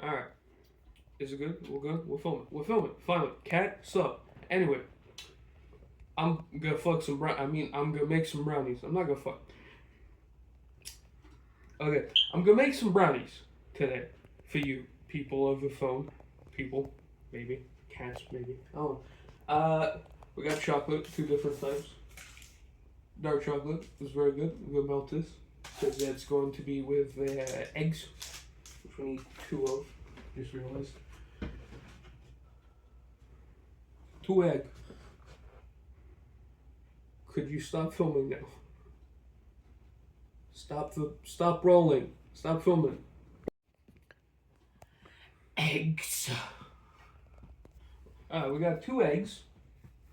Alright. Is it good? We're good? We're filming. We're filming. Finally. Cat, sup. Anyway, I'm gonna fuck some I'm gonna make some brownies. I'm not gonna fuck. Okay. I'm gonna make some brownies today for you people of the phone. People. Maybe. Cats, maybe. Oh. We got chocolate, two different types. Dark chocolate is very good. We're gonna melt this. So that's going to be with eggs, which we need two of. Just realized. Two egg. Could you stop filming now? Stop rolling. Stop filming. Eggs. Alright, we got two eggs.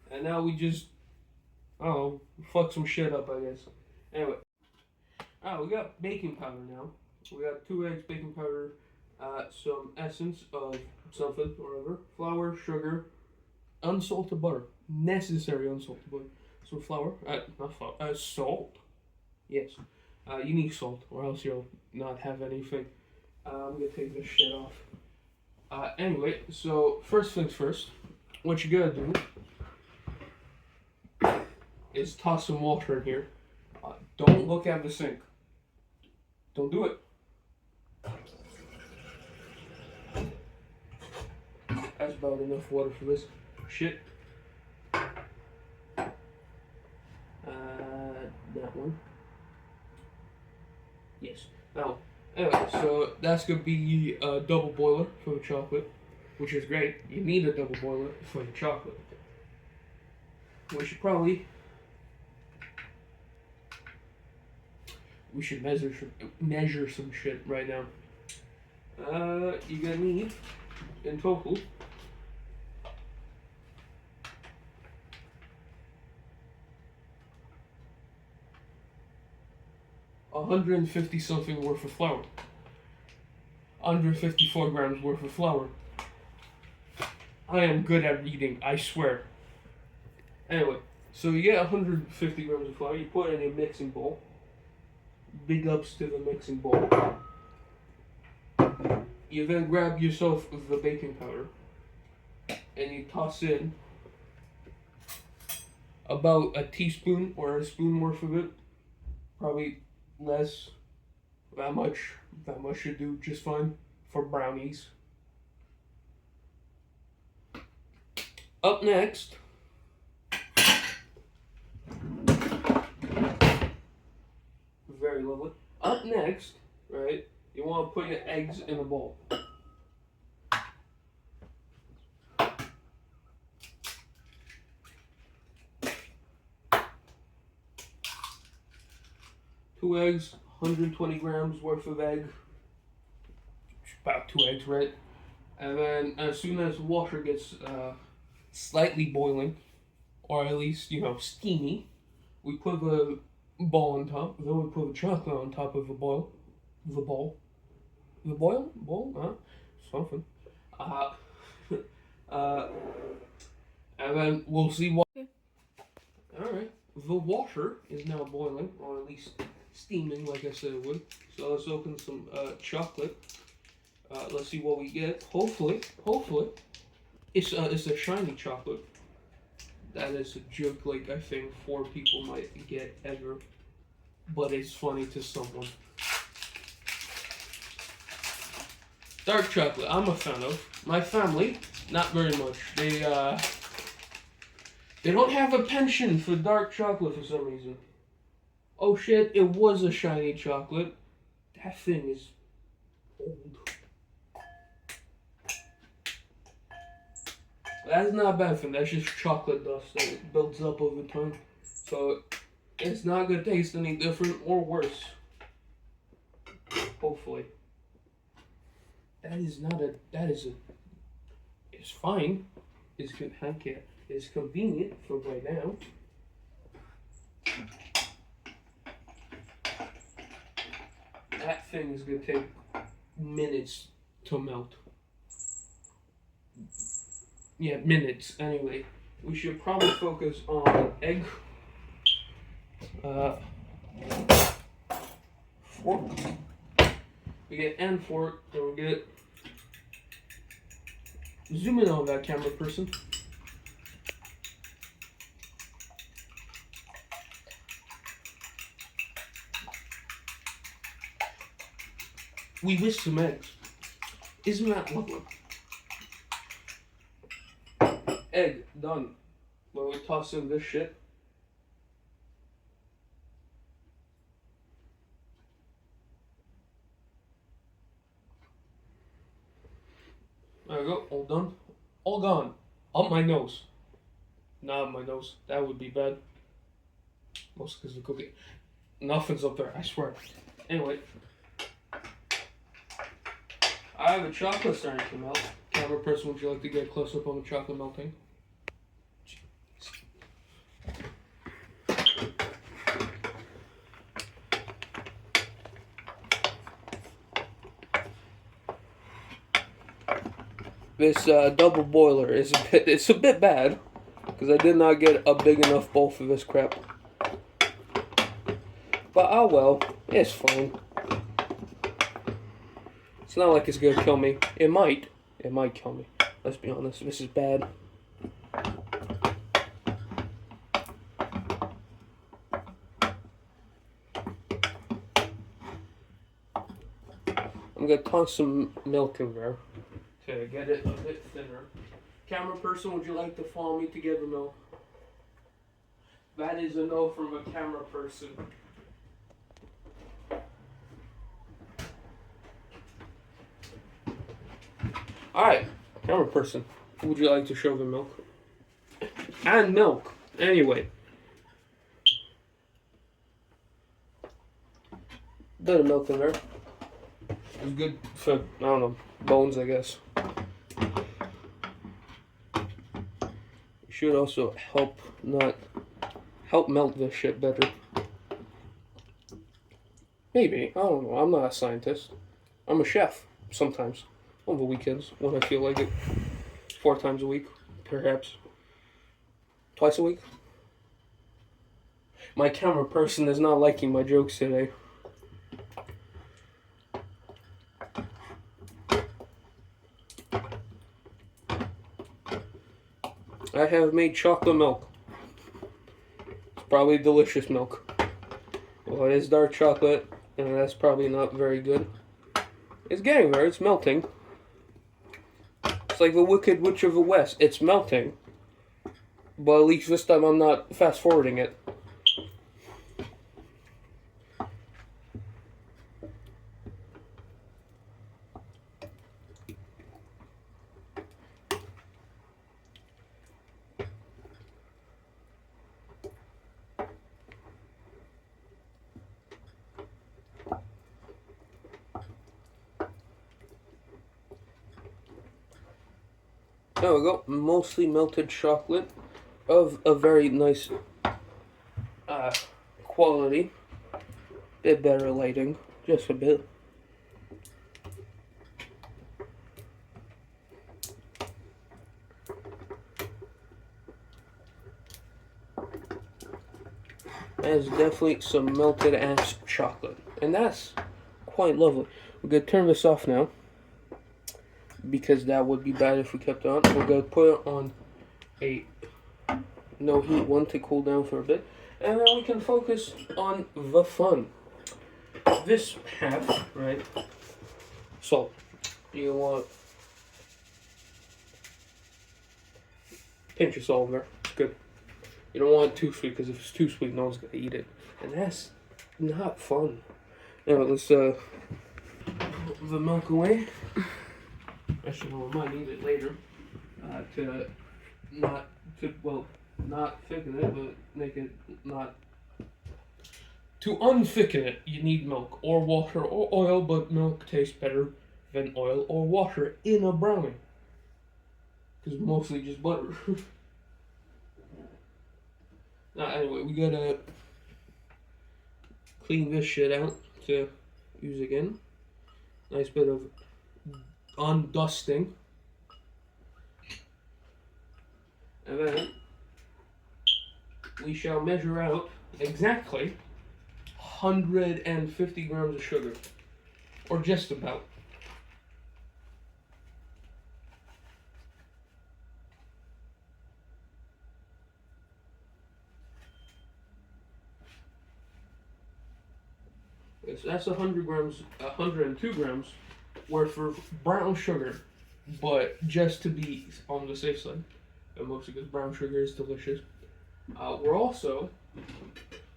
And now we just fuck some shit up, I guess. Anyway. Alright, we got baking powder now. We got two eggs, baking powder, some essence of something or whatever, flour, sugar, unsalted butter. Necessary unsalted butter. Some flour, not flour, salt. Yes. You need salt, or else you'll not have anything. I'm gonna take this shit off. Anyway, so first things first, what you gotta do is toss some water in here. Don't look at the sink. Don't do it. That's about enough water for this shit. That one. Yes. Now, anyway, so that's gonna be a double boiler for the chocolate, which is great. You need a double boiler for the chocolate. We should probably measure some shit right now. You're gonna need in total 150 something worth of flour. 154 grams worth of flour. I am good at reading, I swear. Anyway, so you get 150 grams of flour, you put it in a mixing bowl. Big ups to the mixing bowl. You then grab yourself the baking powder and you toss in about a teaspoon or a spoon worth of it. Probably less. That much should do just fine for brownies. Up next, very lovely. Up next, right, you want to put your eggs in a bowl. Two eggs, 120 grams worth of egg. About two eggs, right? And then as soon as water gets slightly boiling, or at least, steamy, we put the bowl on top. Then we put the chocolate on top of the bowl. The bowl? The boil? Bowl? Something. And then we'll see what. Alright. The water is now boiling, or at least steaming, like I said it would. So let's open some chocolate. Let's see what we get. Hopefully, it's a shiny chocolate. That is a joke, like I think 4 people might get ever, but it's funny to someone. Dark chocolate, I'm a fan of. My family, not very much. They don't have a penchant for dark chocolate for some reason. Oh shit, it was a shiny chocolate. That thing is old. That's not a bad thing, that's just chocolate dust that builds up over time. So, it's not gonna taste any different or worse. Hopefully. It's fine. It's convenient for right now. That thing is gonna take minutes to melt. Yeah, minutes. Anyway, we should probably focus on egg. Fork. We get and fork, and we get Zoom in on that camera person. We whisk some eggs. Isn't that lovely? Egg done. When we toss in this shit. There we go, all done. All gone. Up my nose. Not up my nose. That would be bad. Mostly because of the cookie. Nothing's up there, I swear. Anyway. I have a chocolate starting to melt. Camera person, would you like to get close up on the chocolate melting? This double boiler is it's a bit bad because I did not get a big enough bowl for this crap. But oh well, it's fine. It's not like it's gonna kill me. It might kill me. Let's be honest, this is bad. I'm gonna toss some milk in there to get it a bit thinner. Camera person, would you like to follow me to get the milk? That is a no from a camera person. Alright, camera person, would you like to show the milk? And milk, anyway. Bit of milk in there. It's good for, I don't know, bones, I guess. It should also help melt this shit better. Maybe, I don't know, I'm not a scientist. I'm a chef, sometimes. On the weekends, when I feel like it. 4 times a week, perhaps. Twice a week. My camera person is not liking my jokes today. I have made chocolate milk. It's probably delicious milk. Well, it is dark chocolate, and that's probably not very good. It's getting there, it's melting. It's like the Wicked Witch of the West. It's melting. But at least this time I'm not fast forwarding it. There we go, mostly melted chocolate of a very nice quality. Bit better lighting, just a bit. There's definitely some melted ass chocolate, and that's quite lovely. We're gonna turn this off now, because that would be bad if we kept it on. We're going to put it on a no heat one to cool down for a bit. And then we can focus on the fun. This half, right? So, you want... pinch your salt in there. It's good. You don't want it too sweet, because if it's too sweet, no one's going to eat it. And that's not fun. Now, let's put the milk away. Actually, we might need it later not thicken it, but make it not. To unthicken it, you need milk or water or oil, but milk tastes better than oil or water in a brownie. Because mostly just butter. Now, anyway, we gotta clean this shit out to use again. Nice bit of undusting, and then we shall measure out exactly 150 grams of sugar, or just about. Okay, so that's 100 grams, 102 grams worth of brown sugar, but just to be on the safe side, and mostly because brown sugar is delicious. We're also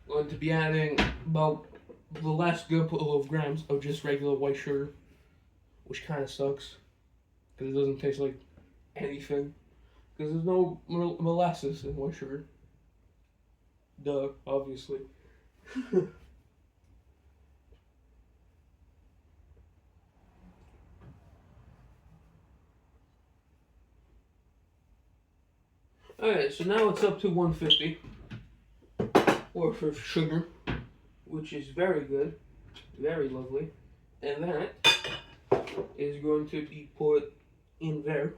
going to be adding about the last couple of grams of just regular white sugar, which kind of sucks because it doesn't taste like anything. Because there's no molasses in white sugar. Duh, obviously. Alright, so now it's up to 150 worth of sugar, which is very good, very lovely. And that is going to be put in there.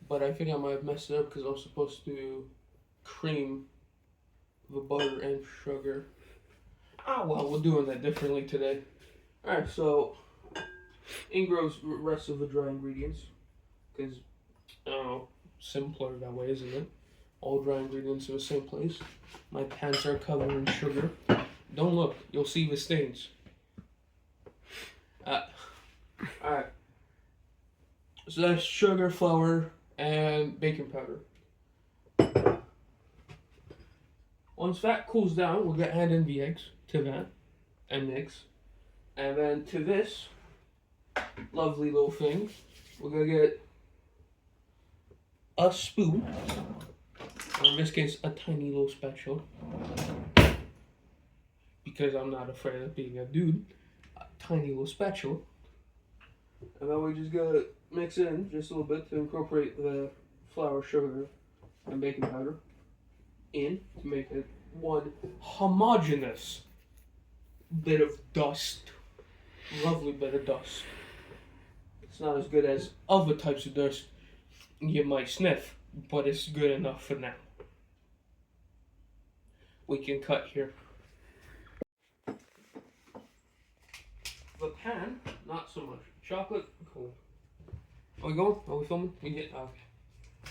But I think I might have messed it up because I was supposed to cream the butter and sugar. Ah, well, we're doing that differently today. Alright, so in goes the rest of the dry ingredients. Because, I don't know, simpler that way, isn't it? All dry ingredients in the same place. My pants are covered in sugar. Don't look, you'll see the stains. Alright. So that's sugar, flour, and baking powder. Once that cools down, we're gonna add in the eggs to that and mix. And then to this lovely little thing, we're gonna get a spoon, or in this case, a tiny little spatula, because I'm not afraid of being a dude. A tiny little spatula. And then we just gotta mix it in just a little bit to incorporate the flour, sugar, and baking powder in to make it one homogeneous bit of dust. Lovely bit of dust. It's not as good as other types of dust you might sniff, but it's good enough for now. We can cut here. The pan, not so much. Chocolate, cool. Are we going? Are we filming? We get okay.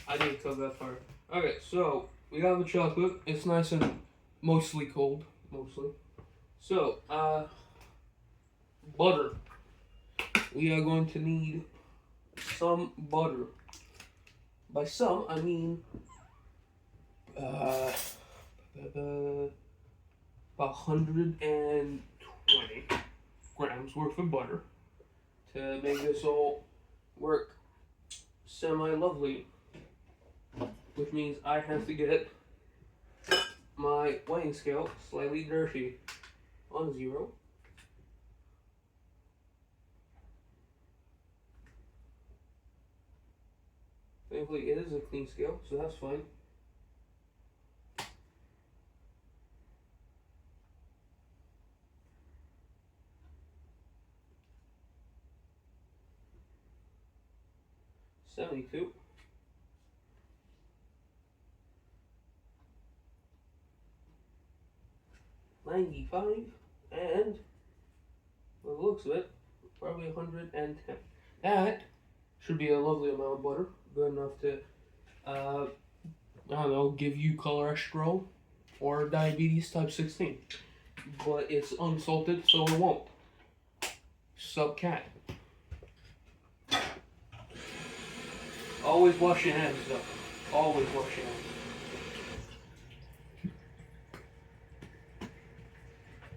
I didn't cut that part. Okay, so we got the chocolate. It's nice and mostly cold. Mostly. So, butter. We are going to need some butter. By some, I mean about 120 grams worth of butter to make this all work semi-lovely, which means I have to get my weighing scale slightly dirty on 0. Thankfully, it is a clean scale, so that's fine. $72. $95, and by the looks of it, probably 110. That should be a lovely amount of butter, good enough to, I don't know, give you cholesterol or diabetes type 16. But it's unsalted, so it won't. Sup, cat. Always wash your hands, though. Always wash your hands.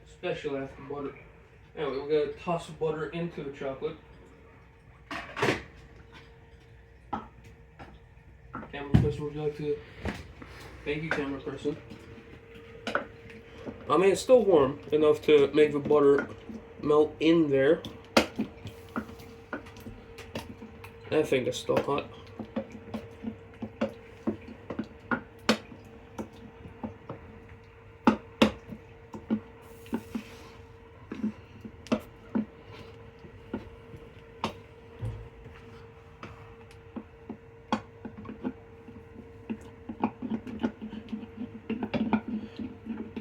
Especially after butter. Anyway, we're gonna toss butter into the chocolate. Camera person, would you like to? Thank you, camera person. I mean, it's still warm enough to make the butter melt in there. I think it's still hot.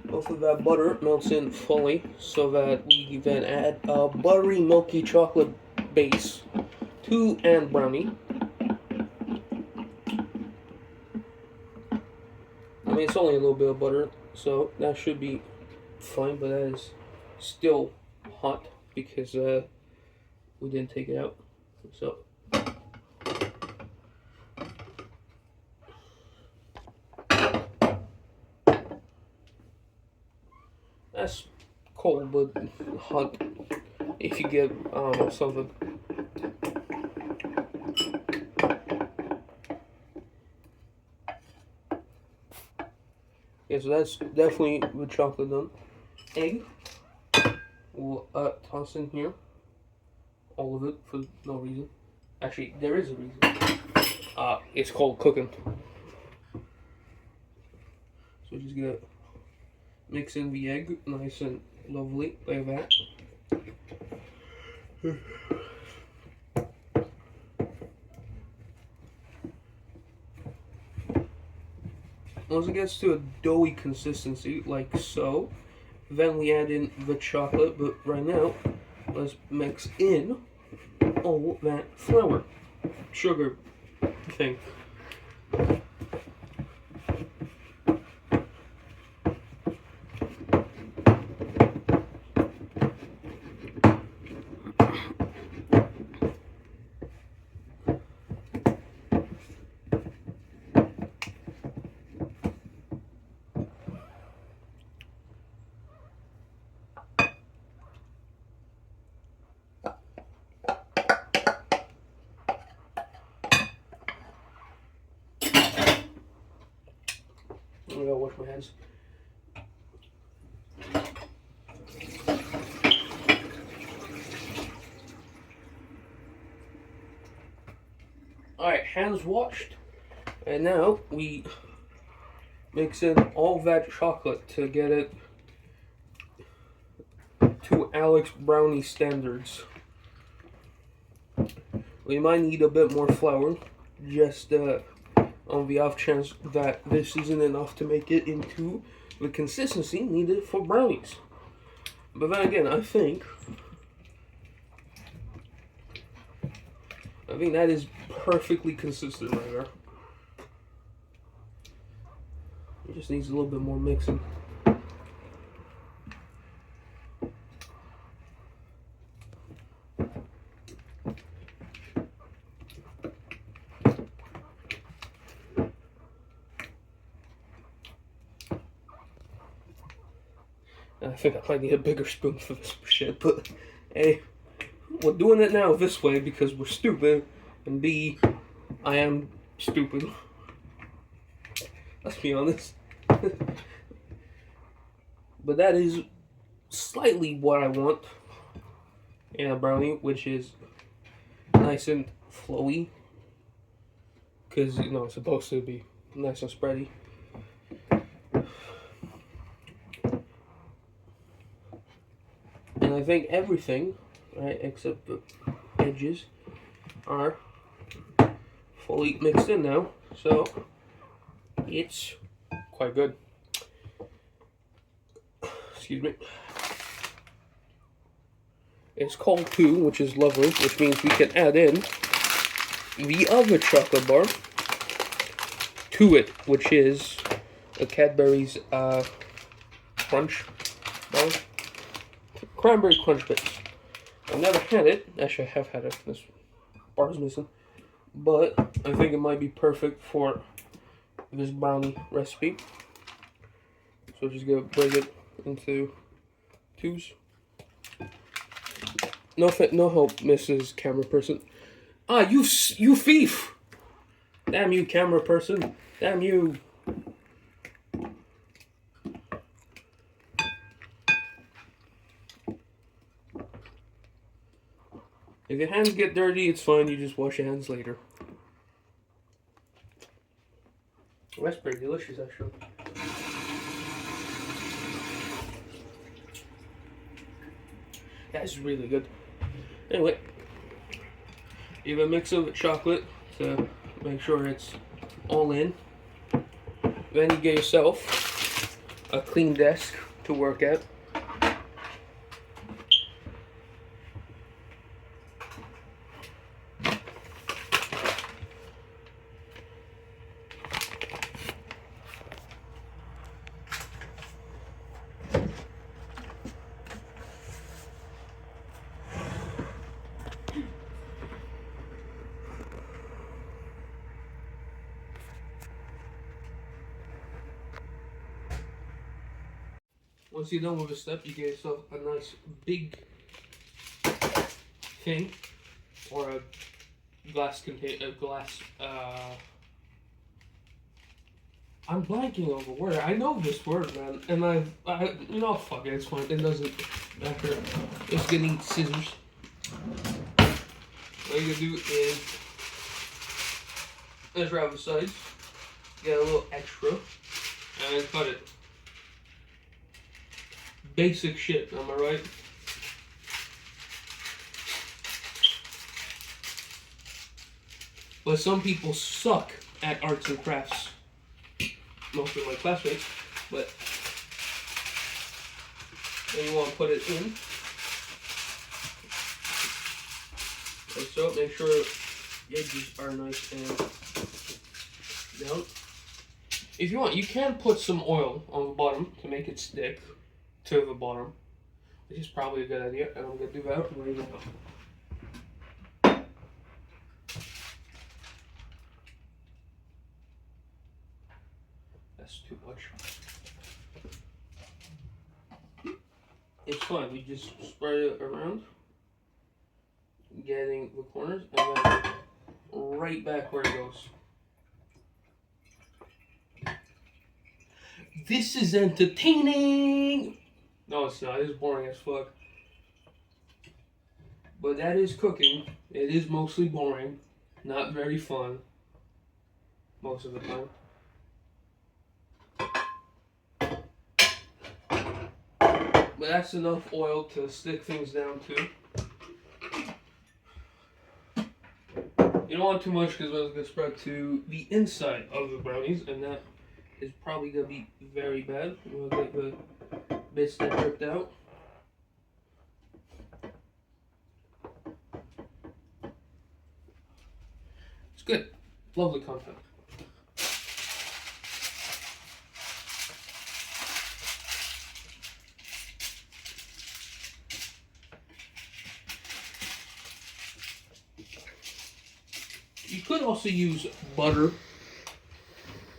Hopefully that butter melts in fully so that we then add a buttery, milky chocolate base to and brownie. I mean, it's only a little bit of butter, so that should be fine, but that is still hot because we didn't take it out. So that's cold but hot if you get something. Yeah, so that's definitely with chocolate done. Egg, we'll toss in here. All of it for no reason. Actually, there is a reason. It's called cooking. So just gonna mix in the egg nice and lovely like that. Once it gets to a doughy consistency, like so, then we add in the chocolate, but right now, let's mix in all that flour, sugar thing. I gotta wash my hands. Alright, hands washed. And now we mix in all that chocolate to get it to Alex Brownie standards. We might need a bit more flour, just on the off chance that this isn't enough to make it into the consistency needed for brownies. But then again, I think that is perfectly consistent right there. It just needs a little bit more mixing. I think I might need a bigger spoon for this shit, but hey, we're doing it now this way because we're stupid, and B, I am stupid. Let's be honest. But that is slightly what I want in a brownie, which is nice and flowy, because you know it's supposed to be nice and spready. And I think everything, right, except the edges, are fully mixed in now, so it's quite good. Excuse me. It's cold too, which is lovely, which means we can add in the other chocolate bar to it, which is a Cadbury's Crunch bar. Cranberry Crunch Bits. I've never had it. Actually, I have had it. This bar is missing. But I think it might be perfect for this brownie recipe. So just gonna break it into twos. No help, Mrs. Camera Person. Ah, you thief! Damn you, camera person. Damn you. If your hands get dirty, it's fine. You just wash your hands later. Oh, that's pretty delicious, actually. That's really good. Anyway, you have a mix of chocolate to make sure it's all in. Then you get yourself a clean desk to work at. once you're done with this step, you get yourself a nice big thing, or a glass container, I'm blanking over word. I know this word, man, and fuck it, it's fine. It doesn't matter. Just gonna need scissors. All you gotta do is measure out the sides, get a little extra, and cut it. Basic shit, am I right? But some people suck at arts and crafts. Most of my classmates, but then you want to put it in. Like so, make sure the edges are nice and down. If you want, you can put some oil on the bottom to make it stick to the bottom, which is probably a good idea, and I'm going to do that right now. That's too much. It's fine, we just spread it around, getting the corners, and then right back where it goes. This is entertaining! No, it's not. It's boring as fuck. But that is cooking. It is mostly boring. Not very fun. Most of the time. But that's enough oil to stick things down to. You don't want too much because it's going to spread to the inside of the brownies, and that is probably going to be very bad. We'll get the bits that dripped out. It's good. Lovely content. You could also use butter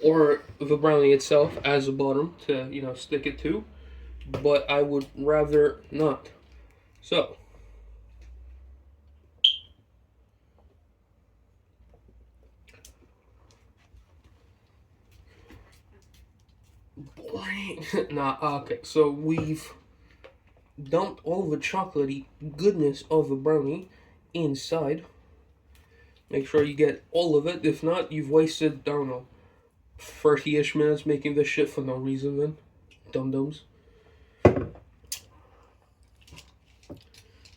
or the brownie itself as a bottom to, stick it to, but I would rather not. So, okay, so we've dumped all the chocolatey goodness of the brownie inside. Make sure you get all of it. If not, you've wasted, I don't know, 30-ish minutes making this shit for no reason then. Dum-dums.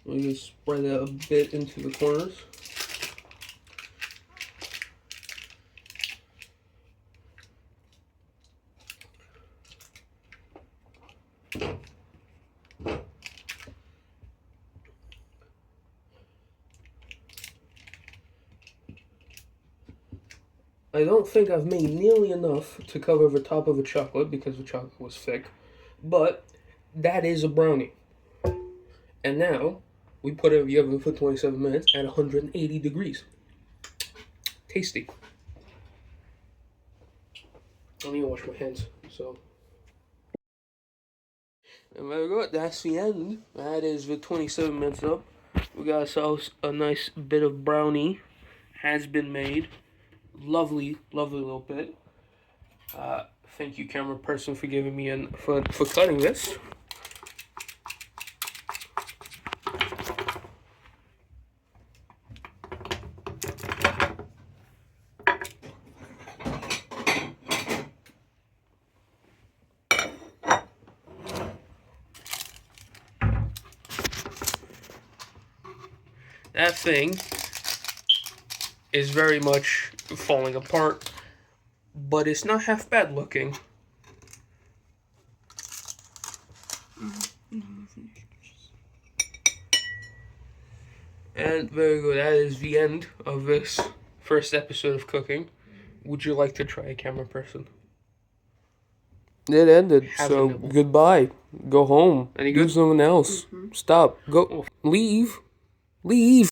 We'll just spread it a bit into the corners. I don't think I've made nearly enough to cover the top of the chocolate because the chocolate was thick, but that is a brownie. And now we put it in the oven for 27 minutes at 180 degrees. Tasty. I need to wash my hands, so. And there we go. That's the end. That is the 27 minutes up. We got ourselves a nice bit of brownie. Has been made. Lovely, lovely little bit. Thank you, camera person, for giving me for cutting this. That thing is very much falling apart, but it's not half bad looking. And very good. That is the end of this first episode of cooking. Would you like to try a camera person? It ended, so goodbye. Go home. Do something else. Stop. Go. Leave. Leave.